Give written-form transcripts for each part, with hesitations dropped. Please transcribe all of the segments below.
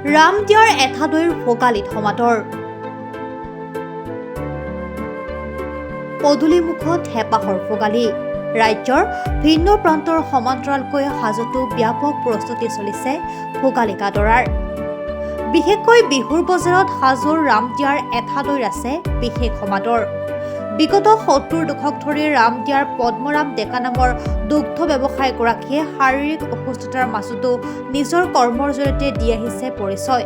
ৰামদিয়াৰ এঠাদৈৰ ভোগালীত সমাদৰ পদূলিমুখত হেঁপাহৰ ভোগালী ৰাজ্যৰ ভিন্ন প্ৰান্তৰ সমান্তৰালকৈ হাজোতো ব্যাপক প্ৰস্তুতি চলিছে ভোগালী কাদৰাৰ বিশেষকৈ বিহুৰ বজাৰত হাজোৰ ৰামদিয়াৰ এঠাদৈৰ আছে বিশেষ সমাদৰ বিগত ৭০ দশক ধৰি ৰামদিয়াৰ পদ্মৰাম ডেকা নামৰ দুগ্ধ ব্যৱসায়ীগৰাকীয়ে শাৰীৰিক অসুস্থতাৰ মাজতো নিজৰ কৰ্মৰ জৰিয়তে দি আহিছে পৰিচয়।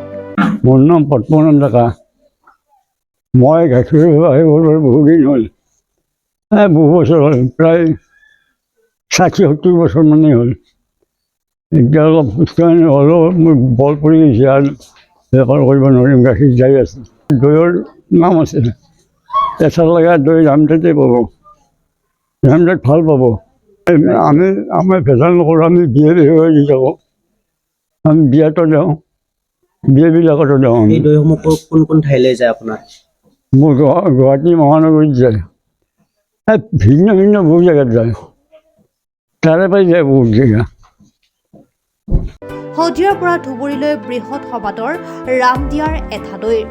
মোৰ নাম পদ্মৰাম ডেকা। মই গাখীৰ ব্যৱসায় বহুদিন হ'ল, বহু বছৰ হ'ল, প্ৰায় ৬০-৭০ বছৰ মানেই হ'ল। এতিয়া অলপ সুস্থ হ'লেও মোৰ বল পৰি গৈছে আৰু বেপাৰ কৰিব নোৱাৰিম। গাখীৰ যাই আছে। দৈৰ নাম আছে, পেচা লগা দৈ ৰামদেৱতে পাব, ৰামদেৱ ভাল পাব। আমি ভেজাল নকৰোঁ, আমি বিয়া বিষয়ে দি থাকোঁ, আমি বিয়াতো যাওঁ, বিয়াবিলাকতো যাওঁ। এই দৈসমূহ কোন কোন ঠাইলৈ যায় আপোনাৰ? মোৰ গুৱাহাটী মহানগৰীত যায়, ভিন্ন ভিন্ন বহু জেগাত যায়, তাৰে পৰাই যায় বহুত জেগা। শদিয়াৰ পৰা ধুবুৰীলৈ বৃহৎ সমাদৰ ৰামদিয়াৰ এঠাদৈৰ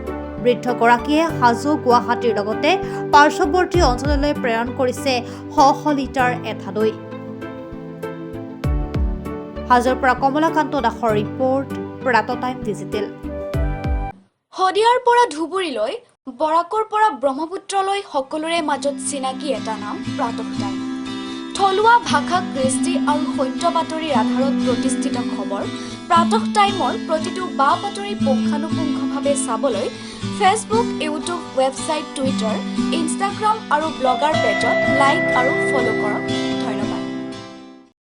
বৃদ্ধগৰাকীয়ে হাজো গুৱাহাটীৰ লগতে পাৰ্শ্বৱৰ্তী অঞ্চললৈ প্ৰেৰণ কৰিছে শ লিটাৰ এঠাদৈ। হাজোৰ পৰা কমলাকান্ত দাসৰ ৰিপৰ্ট, প্ৰাত টাইম ডিজিটেল। শদিয়াৰ পৰা ধুবুৰীলৈ, বৰাকৰ পৰা ব্ৰহ্মপুত্ৰলৈ সকলোৰে মাজত চিনাকি এটা নাম প্ৰাতঃ টাইম। থলুৱা ভাষা, কৃষ্টি আৰু সত্য বাতৰিৰ আধাৰত প্ৰতিষ্ঠিত খবৰ প্ৰাতঃ টাইমৰ প্ৰতিটো বা বাতৰি পুংখানুপুংখভাৱে চাবলৈ Facebook, YouTube, website, Twitter, Instagram আৰু ব্লগাৰ পেজত লাইক আৰু ফ'ল' কৰক।